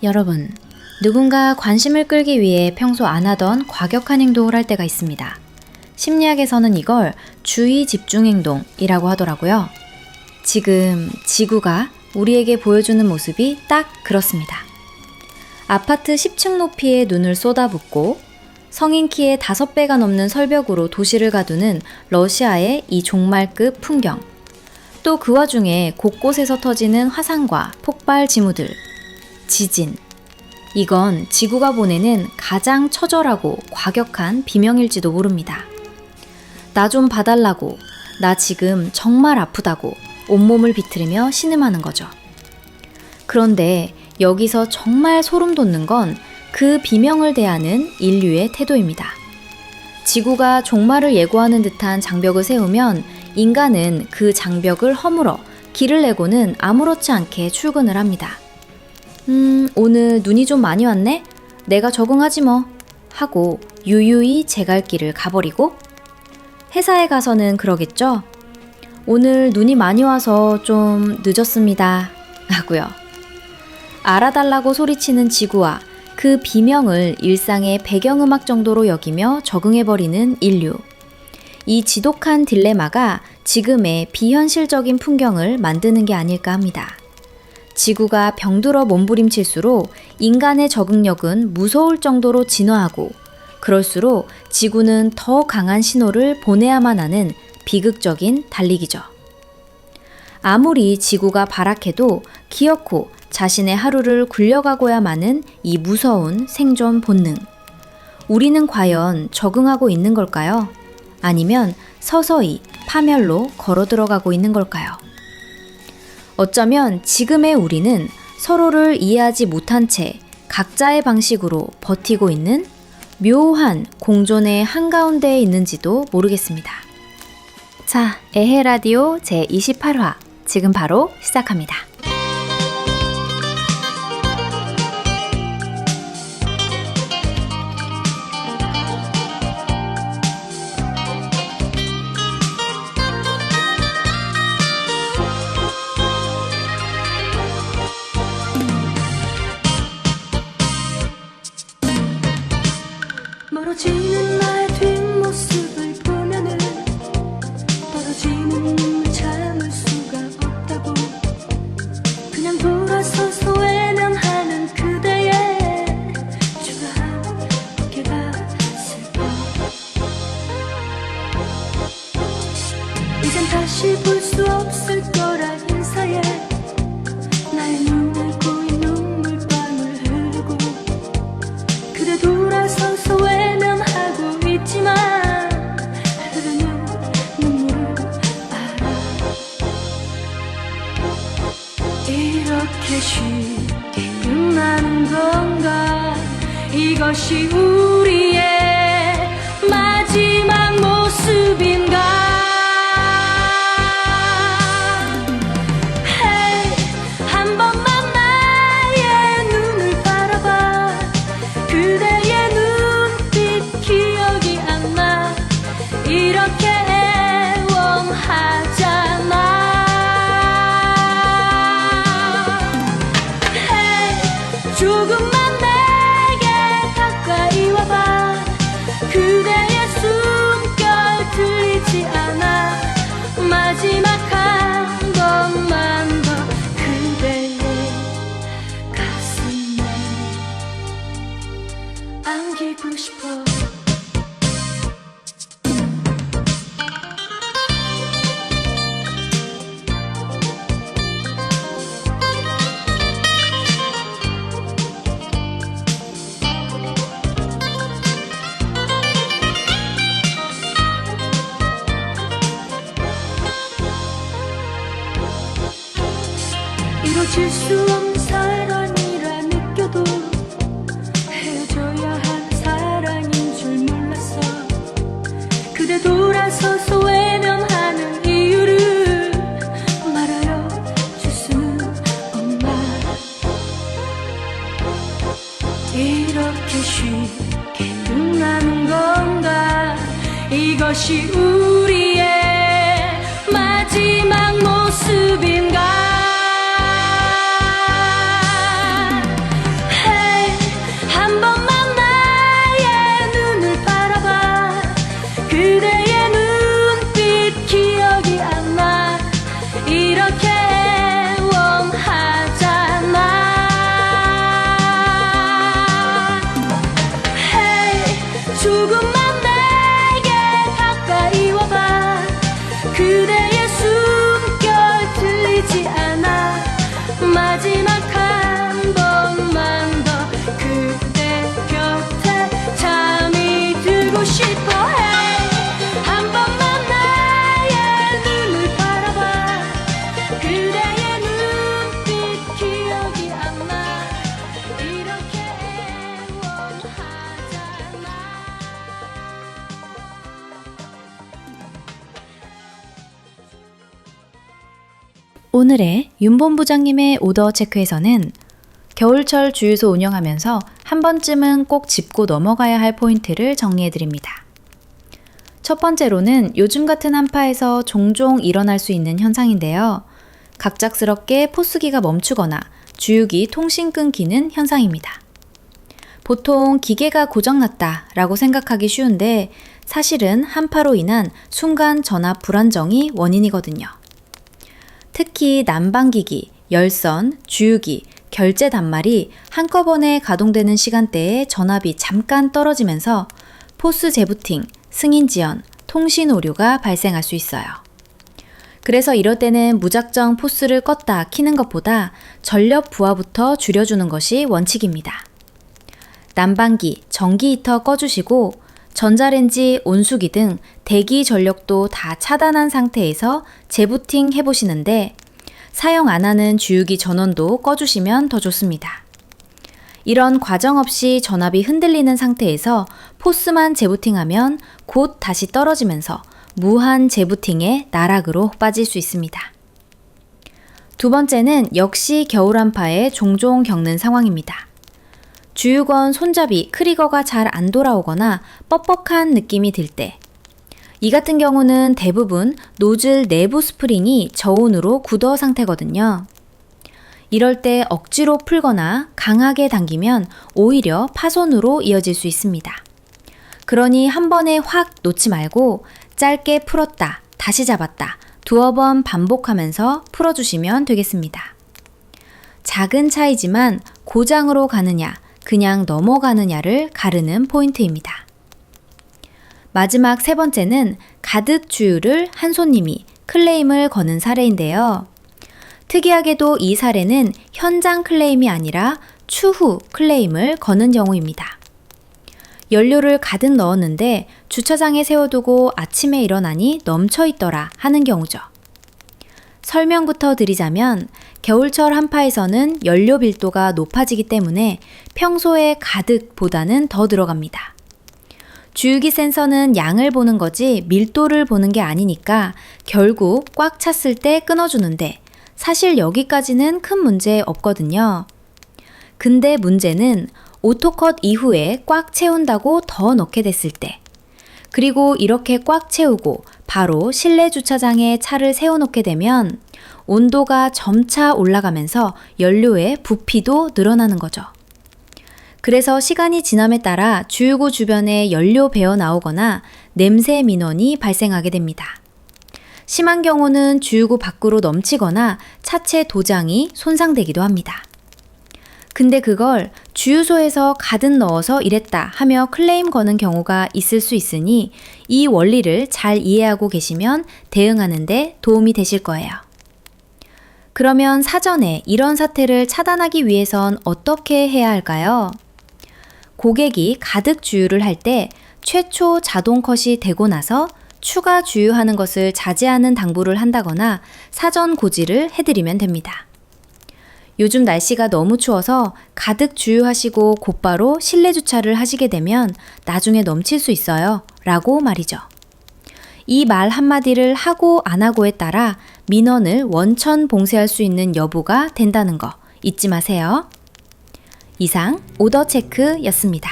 여러분, 누군가 관심을 끌기 위해 평소 안 하던 과격한 행동을 할 때가 있습니다. 심리학에서는 이걸 주의 집중 행동이라고 하더라고요. 지금 지구가 우리에게 보여주는 모습이 딱 그렇습니다. 아파트 10층 높이의 눈을 쏟아붓고 성인 키의 5배가 넘는 설벽으로 도시를 가두는 러시아의 이 종말급 풍경. 또 그 와중에 곳곳에서 터지는 화산과 폭발 징후들. 지진. 이건 지구가 보내는 가장 처절하고 과격한 비명일지도 모릅니다. 나 좀 봐달라고, 나 지금 정말 아프다고 온몸을 비틀으며 신음하는 거죠. 그런데 여기서 정말 소름 돋는 건 그 비명을 대하는 인류의 태도입니다. 지구가 종말을 예고하는 듯한 장벽을 세우면 인간은 그 장벽을 허물어 길을 내고는 아무렇지 않게 출근을 합니다. 오늘 눈이 좀 많이 왔네? 내가 적응하지 뭐. 하고 유유히 제 갈 길을 가버리고 회사에 가서는 그러겠죠? 오늘 눈이 많이 와서 좀 늦었습니다. 하고요. 알아달라고 소리치는 지구와 그 비명을 일상의 배경음악 정도로 여기며 적응해버리는 인류. 이 지독한 딜레마가 지금의 비현실적인 풍경을 만드는 게 아닐까 합니다. 지구가 병들어 몸부림칠수록 인간의 적응력은 무서울 정도로 진화하고 그럴수록 지구는 더 강한 신호를 보내야만 하는 비극적인 달리기죠. 아무리 지구가 발악해도 기어코 자신의 하루를 굴려가고야 마는 이 무서운 생존 본능. 우리는 과연 적응하고 있는 걸까요? 아니면 서서히 파멸로 걸어 들어가고 있는 걸까요? 어쩌면 지금의 우리는 서로를 이해하지 못한 채 각자의 방식으로 버티고 있는 묘한 공존의 한가운데에 있는지도 모르겠습니다. 자, 에헤라디오 제28화 지금 바로 시작합니다. 멀어지는 나의 뒷모습을 보면은 떨어지는 눈물 참을 수가 없다고 그냥 돌아서서 외면하는 그대의 초라한 어깨가 슬퍼 이젠 다시 볼 수 없을 거라 인사해 나의 눈에 고인 눈물방울 흐르고 그대 돌아서서 외면하고 있지만 흐르는 눈물을 알아 이렇게 쉽게 끝나는 건가 이것이 우리의 마지막 모습인가 이렇게 애원하잖아 hey, 조금만 내게 가까이 와봐 그대의 숨결 들리지 않아 마지막 한 번만 더 그대의 가슴에 안기고 싶어 이루어질 수 없는 사랑이라 느껴도 헤어져야 한 사랑인 줄 몰랐어 그대 돌아서서 외면하는 이유를 말하여 줄 수는 없나 이렇게 쉽게 끝나는 건가 이것이 우리의 마지막 모습인가 오늘의 윤본 부장님의 오더 체크에서는 겨울철 주유소 운영하면서 한 번쯤은 꼭 짚고 넘어가야 할 포인트를 정리해드립니다. 첫 번째로는 요즘 같은 한파에서 종종 일어날 수 있는 현상인데요. 갑작스럽게 포스기가 멈추거나 주유기 통신 끊기는 현상입니다. 보통 기계가 고장났다라고 생각하기 쉬운데 사실은 한파로 인한 순간 전압 불안정이 원인이거든요. 특히 난방기기, 열선, 주유기, 결제 단말이 한꺼번에 가동되는 시간대에 전압이 잠깐 떨어지면서 포스 재부팅, 승인 지연, 통신 오류가 발생할 수 있어요. 그래서 이럴 때는 무작정 포스를 껐다 켜는 것보다 전력 부하부터 줄여주는 것이 원칙입니다. 난방기, 전기 히터 꺼주시고 전자레인지, 온수기 등 대기 전력도 다 차단한 상태에서 재부팅 해보시는데 사용 안 하는 주유기 전원도 꺼주시면 더 좋습니다. 이런 과정 없이 전압이 흔들리는 상태에서 포스만 재부팅하면 곧 다시 떨어지면서 무한 재부팅의 나락으로 빠질 수 있습니다. 두 번째는 역시 겨울 한파에 종종 겪는 상황입니다. 주유건 손잡이 크리거가 잘 안 돌아오거나 뻑뻑한 느낌이 들 때, 이 같은 경우는 대부분 노즐 내부 스프링이 저온으로 굳어 상태거든요. 이럴 때 억지로 풀거나 강하게 당기면 오히려 파손으로 이어질 수 있습니다. 그러니 한 번에 확 놓지 말고 짧게 풀었다, 다시 잡았다, 두어 번 반복하면서 풀어주시면 되겠습니다. 작은 차이지만 고장으로 가느냐, 그냥 넘어가느냐를 가르는 포인트입니다. 마지막 세 번째는 가득 주유를 한 손님이 클레임을 거는 사례인데요. 특이하게도 이 사례는 현장 클레임이 아니라 추후 클레임을 거는 경우입니다. 연료를 가득 넣었는데 주차장에 세워두고 아침에 일어나니 넘쳐있더라 하는 경우죠. 설명부터 드리자면 겨울철 한파에서는 연료 밀도가 높아지기 때문에 평소에 가득보다는 더 들어갑니다. 주유기 센서는 양을 보는 거지 밀도를 보는 게 아니니까 결국 꽉 찼을 때 끊어주는데 사실 여기까지는 큰 문제 없거든요. 근데 문제는 오토컷 이후에 꽉 채운다고 더 넣게 됐을 때, 그리고 이렇게 꽉 채우고 바로 실내 주차장에 차를 세워놓게 되면 온도가 점차 올라가면서 연료의 부피도 늘어나는 거죠. 그래서 시간이 지남에 따라 주유구 주변에 연료 배어 나오거나 냄새 민원이 발생하게 됩니다. 심한 경우는 주유구 밖으로 넘치거나 차체 도장이 손상되기도 합니다. 근데 그걸 주유소에서 가득 넣어서 이랬다 하며 클레임 거는 경우가 있을 수 있으니 이 원리를 잘 이해하고 계시면 대응하는 데 도움이 되실 거예요. 그러면 사전에 이런 사태를 차단하기 위해선 어떻게 해야 할까요? 고객이 가득 주유를 할 때 최초 자동 컷이 되고 나서 추가 주유하는 것을 자제하는 당부를 한다거나 사전 고지를 해드리면 됩니다. 요즘 날씨가 너무 추워서 가득 주유하시고 곧바로 실내 주차를 하시게 되면 나중에 넘칠 수 있어요 라고 말이죠. 이 말 한마디를 하고 안 하고에 따라 민원을 원천 봉쇄할 수 있는 여부가 된다는 거 잊지 마세요. 이상 오더 체크였습니다.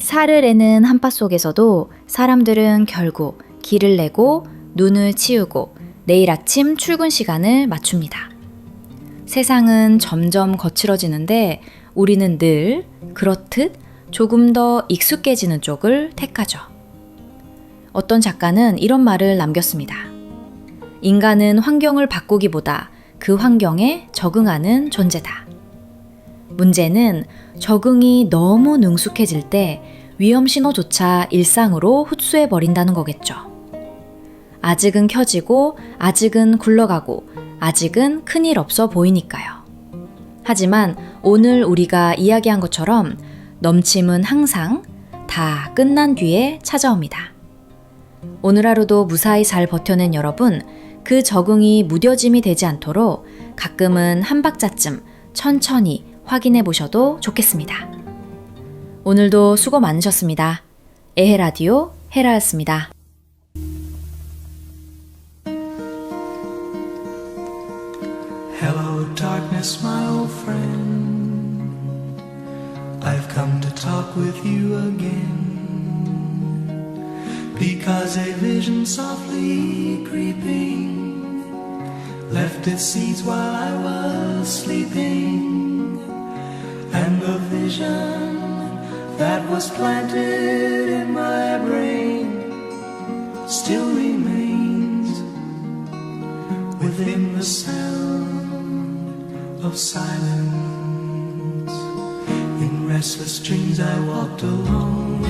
살을 애는 한파 속에서도 사람들은 결국 기를 내고 눈을 치우고 내일 아침 출근 시간을 맞춥니다. 세상은 점점 거칠어지는데 우리는 늘 그렇듯 조금 더 익숙해지는 쪽을 택하죠. 어떤 작가는 이런 말을 남겼습니다. 인간은 환경을 바꾸기보다 그 환경에 적응하는 존재다. 문제는 적응이 너무 능숙해질 때 위험 신호조차 일상으로 흡수해버린다는 거겠죠. 아직은 켜지고, 아직은 굴러가고, 아직은 큰일 없어 보이니까요. 하지만 오늘 우리가 이야기한 것처럼 넘침은 항상 다 끝난 뒤에 찾아옵니다. 오늘 하루도 무사히 잘 버텨낸 여러분, 그 적응이 무뎌짐이 되지 않도록 가끔은 한 박자쯤 천천히 확인해 보셔도 좋겠습니다. 오늘도 수고 많으셨습니다. 에헤라디오 헤라였습니다. Hello, darkness, my old friend. I've come to talk with you again. Because a vision softly creeping left its seeds while I was sleeping. And the vision that was planted in my brain still remains within the sound of silence. In restless dreams I walked alone,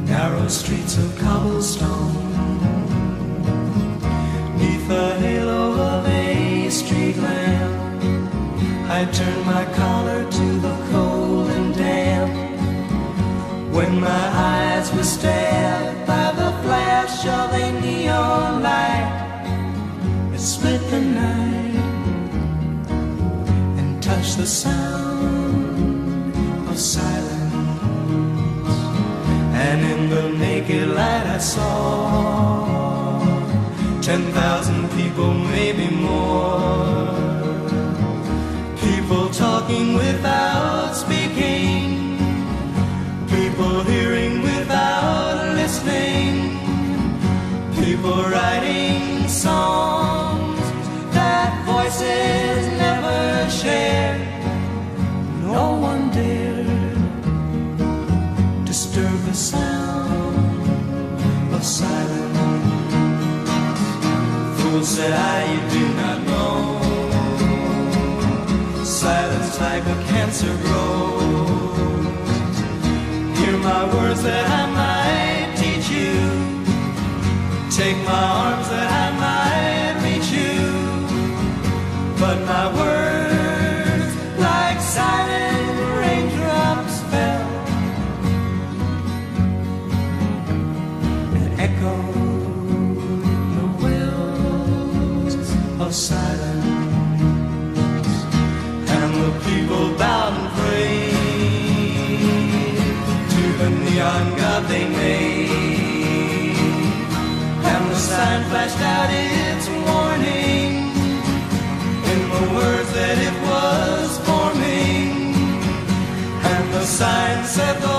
narrow streets of cobblestone. Neath the halo of a street lamp, I turned my collar to the cold and damp. When my eyes were stabbed by the flash of a neon light, it split the night and touched the sound of silence. And in the naked light I saw 10,000 people, maybe more. People talking without speaking, people hearing without listening, people writing songs that voices never shared. No one dared disturb the sound of silence. Fool, said I, you do not know. Silence like a cancer grows. Hear my words that I might teach you. Take my arms that I might reach you. But my words, like silent raindrops, fell and echoed the wells of silence. The people bowed and prayed to the neon god they made, and the sign flashed out its warning in the words that it was forming, and the sign said the